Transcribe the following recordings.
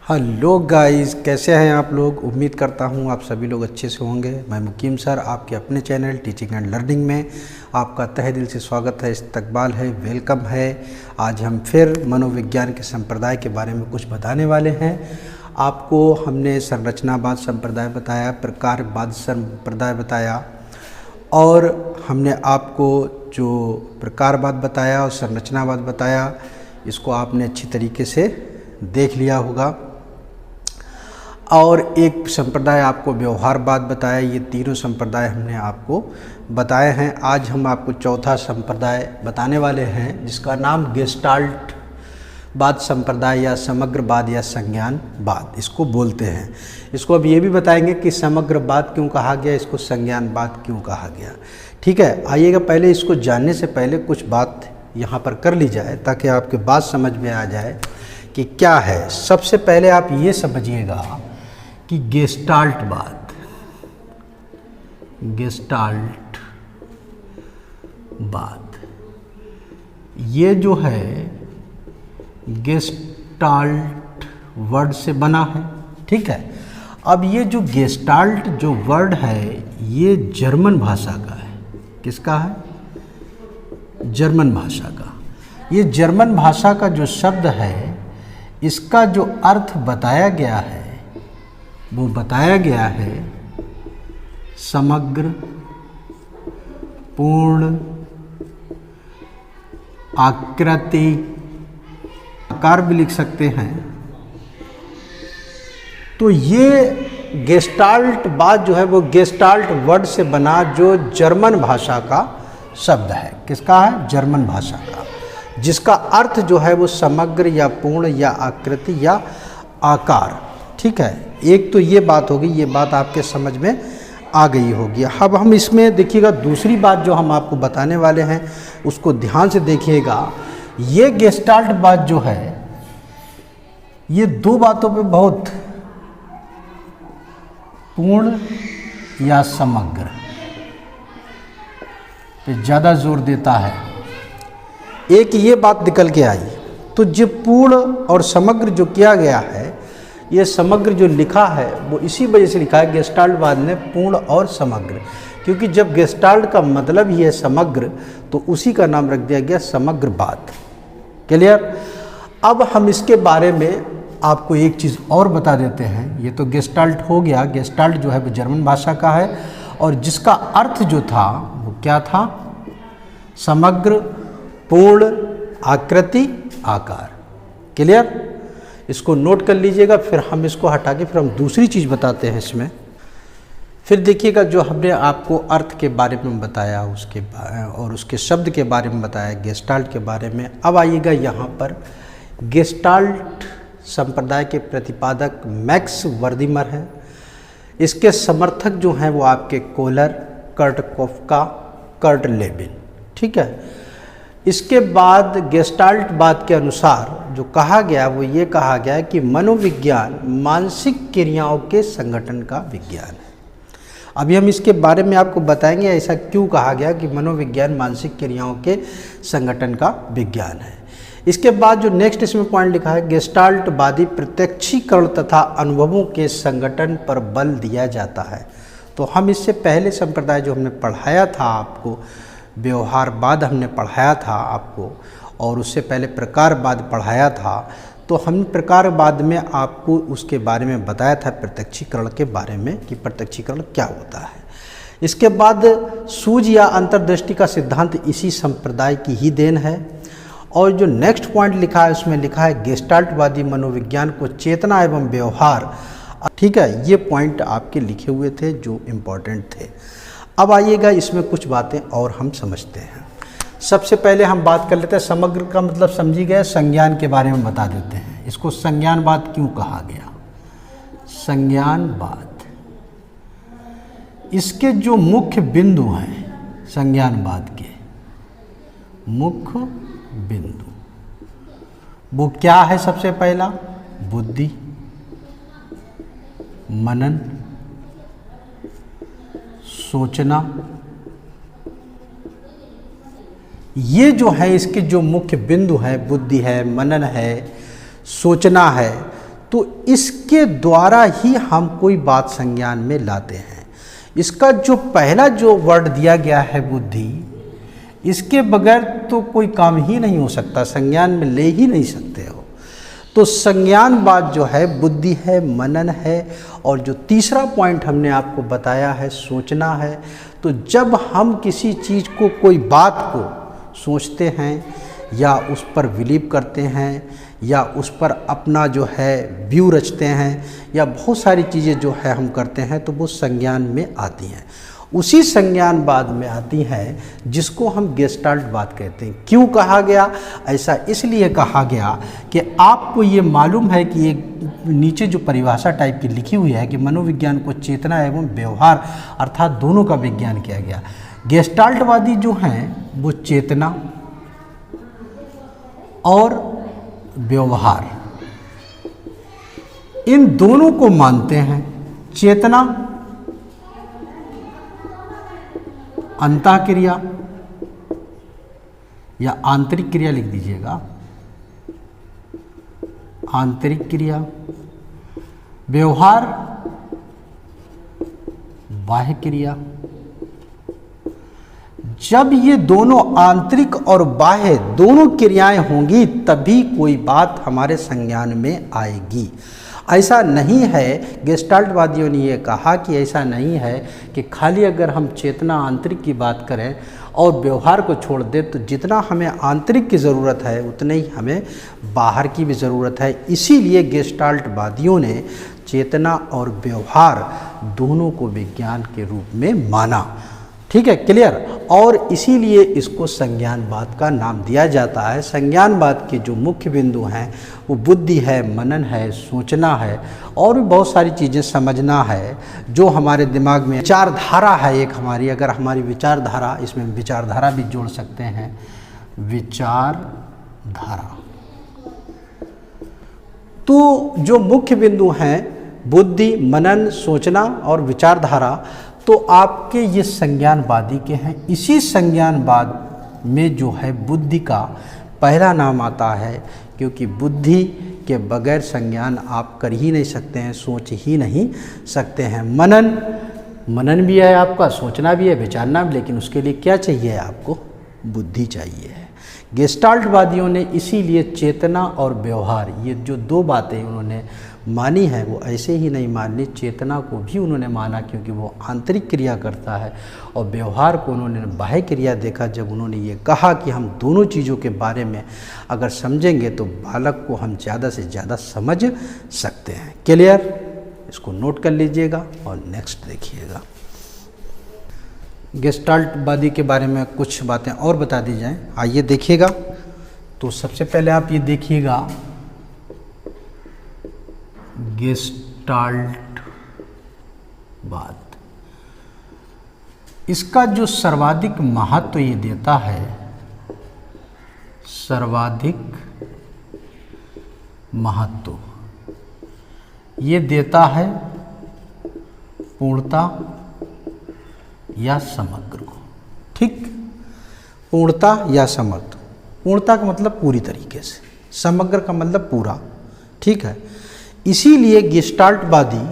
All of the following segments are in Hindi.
हेलो गाइस, कैसे हैं आप लोग। उम्मीद करता हूं आप सभी लोग अच्छे से होंगे। मैं मुकीम सर आपके अपने चैनल टीचिंग एंड लर्निंग में आपका तहे दिल से स्वागत है, इस्तकबाल है, वेलकम है। आज हम फिर मनोविज्ञान के संप्रदाय के बारे में कुछ बताने वाले हैं। आपको हमने संरचनावाद संप्रदाय बताया, प्रकारवाद संप्रदाय बताया और हमने आपको जो प्रकारवाद बताया और संरचनावाद बताया, इसको आपने अच्छी तरीके से देख लिया होगा। और एक संप्रदाय आपको व्यवहारवाद बताया। ये तीनों संप्रदाय हमने आपको बताए हैं। आज हम आपको चौथा संप्रदाय बताने वाले हैं, जिसका नाम गेस्टाल्ट वाद संप्रदाय या समग्रवाद या संज्ञानवाद इसको बोलते हैं। इसको अब ये भी बताएंगे कि समग्रवाद क्यों कहा गया, इसको संज्ञानवाद क्यों कहा गया। ठीक है, आइएगा पहले इसको जानने से पहले कुछ बात यहाँ पर कर ली जाए ताकि आपके बात समझ में आ जाए कि क्या है। सबसे पहले आप ये समझिएगा कि गेस्टाल्टवाद ये जो है गेस्टाल्ट वर्ड से बना है। ठीक है, अब ये जो गेस्टाल्ट जो वर्ड है ये जर्मन भाषा का है। किसका है? जर्मन भाषा का। ये जर्मन भाषा का जो शब्द है, इसका जो अर्थ बताया गया है वो बताया गया है समग्र, पूर्ण, आकृति, आकार भी लिख सकते हैं। तो ये गेस्टाल्टवाद जो है वो गेस्टाल्ट वर्ड से बना, जो जर्मन भाषा का शब्द है। किसका है? जर्मन भाषा का, जिसका अर्थ जो है वो समग्र या पूर्ण या आकृति या आकार। ठीक है, एक तो ये बात होगी, ये बात आपके समझ में आ गई होगी। अब हम इसमें देखिएगा दूसरी बात जो हम आपको बताने वाले हैं उसको ध्यान से देखिएगा। ये गेस्टाल्टवाद जो है ये दो बातों पे बहुत, पूर्ण या समग्र पे ज़्यादा जोर देता है। एक ये बात निकल के आई। तो जो पूर्ण और समग्र जो किया गया है, ये समग्र जो लिखा है वो इसी वजह से लिखा है गेस्टाल्टवाद ने, पूर्ण और समग्र, क्योंकि जब गेस्टाल्ट का मतलब ही है समग्र तो उसी का नाम रख दिया गया समग्रवाद। क्लियर? अब हम इसके बारे में आपको एक चीज़ और बता देते हैं। ये तो गेस्टाल्ट हो गया। गेस्टाल्ट जो है वो जर्मन भाषा का है और जिसका अर्थ जो था वो क्या था? समग्र, पूर्ण, आकृति, आकार। क्लियर? इसको नोट कर लीजिएगा। फिर हम इसको हटा के फिर हम दूसरी चीज़ बताते हैं इसमें। फिर देखिएगा जो हमने आपको अर्थ के बारे में बताया और उसके शब्द के बारे में बताया, गेस्टाल्ट के बारे में। अब आइएगा यहाँ पर गेस्टाल्ट संप्रदाय के प्रतिपादक मैक्स वर्दिमर हैं। इसके समर्थक जो हैं वो आपके कोलर, कर्ट कोफका, कर्ट लेविन। ठीक है, इसके बाद गेस्टाल्टवाद के अनुसार जो कहा गया वो ये कहा गया है कि मनोविज्ञान मानसिक क्रियाओं के संगठन का विज्ञान है। अभी हम इसके बारे में आपको बताएंगे ऐसा क्यों कहा गया कि मनोविज्ञान मानसिक क्रियाओं के संगठन का विज्ञान है। इसके बाद जो नेक्स्ट इसमें पॉइंट लिखा है, गेस्टाल्टवादी प्रत्यक्षीकरण तथा अनुभवों के संगठन पर बल दिया जाता है। तो हम इससे पहले संप्रदाय जो हमने पढ़ाया था आपको, व्यवहारवाद हमने पढ़ाया था आपको, और उससे पहले प्रकारवाद पढ़ाया था। तो हम प्रकारवाद में आपको उसके बारे में बताया था, प्रत्यक्षीकरण के बारे में, कि प्रत्यक्षीकरण क्या होता है। इसके बाद सूझ या अंतर्दृष्टि का सिद्धांत इसी संप्रदाय की ही देन है। और जो नेक्स्ट पॉइंट लिखा है उसमें लिखा है गेस्टाल्टवादी मनोविज्ञान को चेतना एवं व्यवहार। ठीक है, ये पॉइंट आपके लिखे हुए थे जो इम्पोर्टेंट थे। अब आइएगा इसमें कुछ बातें और हम समझते हैं। सबसे पहले हम बात कर लेते हैं समग्र का मतलब समझी गए, संज्ञान के बारे में बता देते हैं। इसको संज्ञानवाद क्यों कहा गया? संज्ञानवाद, इसके जो मुख्य बिंदु हैं संज्ञानवाद के, मुख्य बिंदु वो क्या है? सबसे पहला बुद्धि, मनन, सोचना। ये जो है इसके जो मुख्य बिंदु है, बुद्धि है, मनन है, सोचना है, तो इसके द्वारा ही हम कोई बात संज्ञान में लाते हैं। इसका जो पहला जो वर्ड दिया गया है बुद्धि, इसके बगैर तो कोई काम ही नहीं हो सकता, संज्ञान में ले ही नहीं सकते हो। तो संज्ञान बात जो है बुद्धि है, मनन है, और जो तीसरा पॉइंट हमने आपको बताया है सोचना है। तो जब हम किसी चीज़ को, कोई बात को सोचते हैं या उस पर बिलीव करते हैं या उस पर अपना जो है व्यू रचते हैं या बहुत सारी चीज़ें जो है हम करते हैं, तो वो संज्ञान में आती हैं। उसी संज्ञान बाद में आती हैं जिसको हम गेस्टाल्ट बात कहते हैं। क्यों कहा गया ऐसा? इसलिए कहा गया कि आपको ये मालूम है कि एक नीचे जो परिभाषा टाइप की लिखी हुई है कि मनोविज्ञान को चेतना एवं व्यवहार अर्थात दोनों का विज्ञान किया गया। गेस्टाल्टवादी जो हैं वो चेतना और व्यवहार इन दोनों को मानते हैं। चेतना अंतःक्रिया या आंतरिक क्रिया लिख दीजिएगा, आंतरिक क्रिया, व्यवहार बाह्य क्रिया। जब ये दोनों आंतरिक और बाह्य दोनों क्रियाएं होंगी तभी कोई बात हमारे संज्ञान में आएगी। ऐसा नहीं है, गेस्टाल्टवादियों ने ये कहा कि ऐसा नहीं है कि खाली अगर हम चेतना आंतरिक की बात करें और व्यवहार को छोड़ दें तो जितना हमें आंतरिक की ज़रूरत है उतने ही हमें बाहर की भी ज़रूरत है। इसीलिए गेस्टाल्टवादियों ने चेतना और व्यवहार दोनों को विज्ञान के रूप में माना। ठीक है, क्लियर। और इसीलिए इसको संज्ञानवाद का नाम दिया जाता है। संज्ञानवाद के जो मुख्य बिंदु हैं वो बुद्धि है, मनन है, सोचना है और भी बहुत सारी चीज़ें समझना है जो हमारे दिमाग में विचारधारा है एक हमारी। अगर हमारी विचारधारा, इसमें विचारधारा भी जोड़ सकते हैं, विचारधारा। तो जो मुख्य बिंदु हैं बुद्धि, मनन, सोचना और विचारधारा, तो आपके ये संज्ञानवादी के हैं। इसी संज्ञानवाद में जो है बुद्धि का पहला नाम आता है, क्योंकि बुद्धि के बगैर संज्ञान आप कर ही नहीं सकते हैं, सोच ही नहीं सकते हैं। मनन भी है आपका, सोचना भी है, विचारना भी, लेकिन उसके लिए क्या चाहिए आपको? बुद्धि चाहिए। गेस्टाल्टवादियों ने इसीलिए चेतना और व्यवहार, ये जो दो बातें उन्होंने मानी है वो ऐसे ही नहीं मानी। चेतना को भी उन्होंने माना क्योंकि वो आंतरिक क्रिया करता है, और व्यवहार को उन्होंने बाह्य क्रिया देखा। जब उन्होंने ये कहा कि हम दोनों चीज़ों के बारे में अगर समझेंगे तो बालक को हम ज़्यादा से ज़्यादा समझ सकते हैं। क्लियर? इसको नोट कर लीजिएगा और नेक्स्ट देखिएगा। गेस्टाल्टवादी के बारे में कुछ बातें और बता दी जाएं, आइए देखिएगा। तो सबसे पहले आप ये देखिएगा, गेस्टाल्टवाद, इसका जो सर्वाधिक महत्व ये देता है, सर्वाधिक महत्व ये देता है पूर्णता या समग्र को। ठीक, पूर्णता या समग्र। पूर्णता का मतलब पूरी तरीके से, समग्र का मतलब पूरा। ठीक है, इसीलिए गेस्टाल्टवादी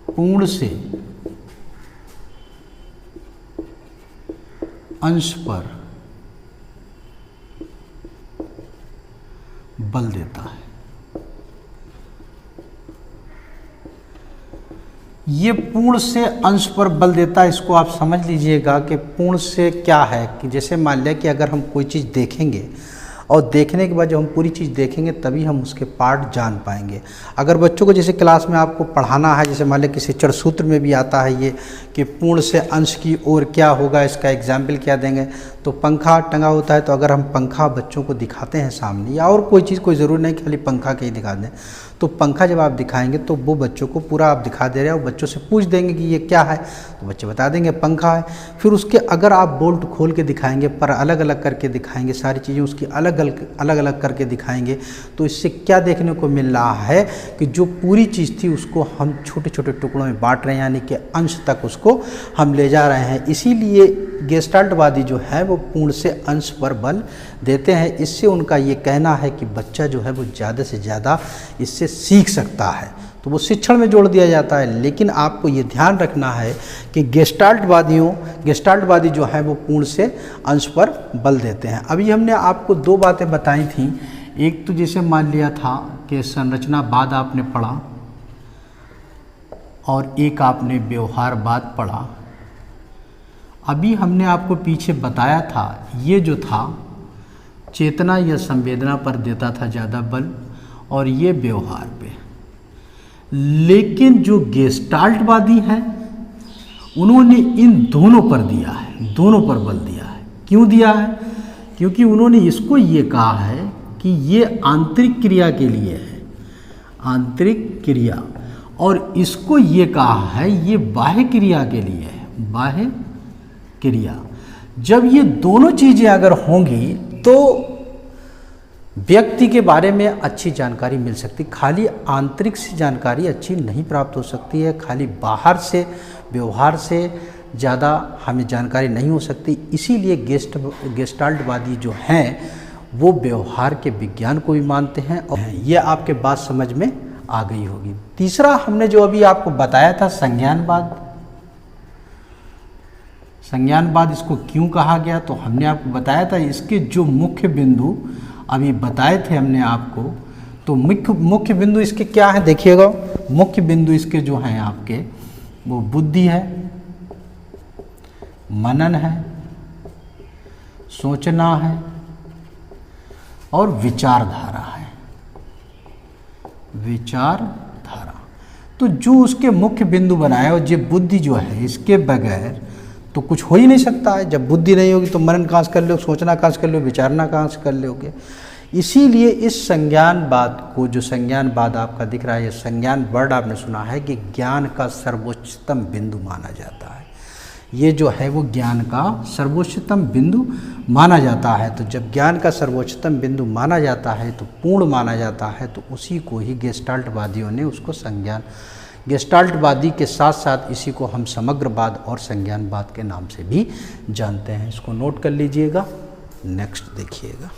पूर्ण से अंश पर बल देता है। ये पूर्ण से अंश पर बल देता है, इसको आप समझ लीजिएगा कि पूर्ण से क्या है कि जैसे मान लिया कि अगर हम कोई चीज़ देखेंगे और देखने के बाद जब हम पूरी चीज़ देखेंगे तभी हम उसके पार्ट जान पाएंगे। अगर बच्चों को जैसे क्लास में आपको पढ़ाना है, जैसे मान लिया किसी चरसूत्र में भी आता है ये कि पूर्ण से अंश की ओर क्या होगा, इसका एग्जाम्पल क्या देंगे, तो पंखा टंगा होता है, तो अगर हम पंखा बच्चों को दिखाते हैं सामने, या और कोई चीज़, कोई ज़रूरी नहीं खाली पंखा के ही दिखा दें, तो पंखा जब आप दिखाएंगे तो वो बच्चों को पूरा आप दिखा दे रहे हैं, और बच्चों से पूछ देंगे कि ये क्या है, तो बच्चे बता देंगे पंखा है। फिर उसके अगर आप बोल्ट खोल के दिखाएंगे, पर अलग अलग करके दिखाएंगे, सारी चीज़ें उसकी अलग अलग करके दिखाएंगे, तो इससे क्या देखने को मिल रहा है कि जो पूरी चीज़ थी उसको हम छोटे छोटे टुकड़ों में बांट रहे हैं, यानी कि अंश तक उसको हम ले जा रहे हैं। इसीलिए गेस्टाल्टवादी जो है वो पूर्ण से अंश पर बल देते हैं। इससे उनका ये कहना है कि बच्चा जो है वो ज़्यादा से ज़्यादा इससे सीख सकता है, तो वो शिक्षण में जोड़ दिया जाता है। लेकिन आपको ये ध्यान रखना है कि गेस्टाल्टवादी जो है वो पूर्ण से अंश पर बल देते हैं। अभी हमने आपको दो बातें बताई थी, एक तो जैसे मान लिया था कि संरचनावाद आपने पढ़ा, और एक आपने व्यवहारवाद पढ़ा। अभी हमने आपको पीछे बताया था, ये जो था चेतना या संवेदना पर देता था ज़्यादा बल, और ये व्यवहार पे। लेकिन जो गेस्टाल्टवादी हैं उन्होंने इन दोनों पर दिया है, दोनों पर बल दिया है। क्यों दिया है? क्योंकि उन्होंने इसको ये कहा है कि ये आंतरिक क्रिया के लिए है, आंतरिक क्रिया, और इसको ये कहा है ये बाह्य क्रिया के लिए है, बाह्य क्रिया। जब ये दोनों चीज़ें अगर होंगी तो व्यक्ति के बारे में अच्छी जानकारी मिल सकती। खाली आंतरिक से जानकारी अच्छी नहीं प्राप्त हो सकती है, खाली बाहर से व्यवहार से ज़्यादा हमें जानकारी नहीं हो सकती। इसीलिए गेस्टाल्टवादी जो हैं वो व्यवहार के विज्ञान को भी मानते हैं, और ये आपके बात समझ में आ गई होगी। तीसरा हमने जो अभी आपको बताया था संज्ञानवाद। संज्ञानवाद इसको क्यों कहा गया, तो हमने आपको बताया था इसके जो मुख्य बिंदु अभी बताए थे हमने आपको। तो मुख्य बिंदु इसके क्या हैं देखिएगा। मुख्य बिंदु इसके जो हैं आपके वो बुद्धि है, मनन है, सोचना है और विचारधारा है, विचारधारा। तो जो उसके मुख्य बिंदु बनाए, और ये बुद्धि जो है इसके बगैर तो कुछ हो ही नहीं सकता है। जब बुद्धि नहीं होगी तो मनन कहाँ से कर लो, सोचना कहाँ से कर लो, विचारना कहाँ से कर लोगे। इसीलिए इस संज्ञानवाद को, जो संज्ञानवाद आपका दिख रहा है, ये संज्ञान वर्ड आपने सुना है कि ज्ञान का सर्वोच्चतम बिंदु माना जाता है। ये जो है वो ज्ञान का सर्वोच्चतम बिंदु माना जाता है। तो जब ज्ञान का सर्वोच्चतम बिंदु माना जाता है तो पूर्ण माना जाता है, तो उसी को ही गेस्टाल्टवादियों ने उसको संज्ञान, गेस्टाल्टवादी के साथ साथ इसी को हम समग्रवाद और संज्ञानवाद के नाम से भी जानते हैं। इसको नोट कर लीजिएगा, नेक्स्ट देखिएगा।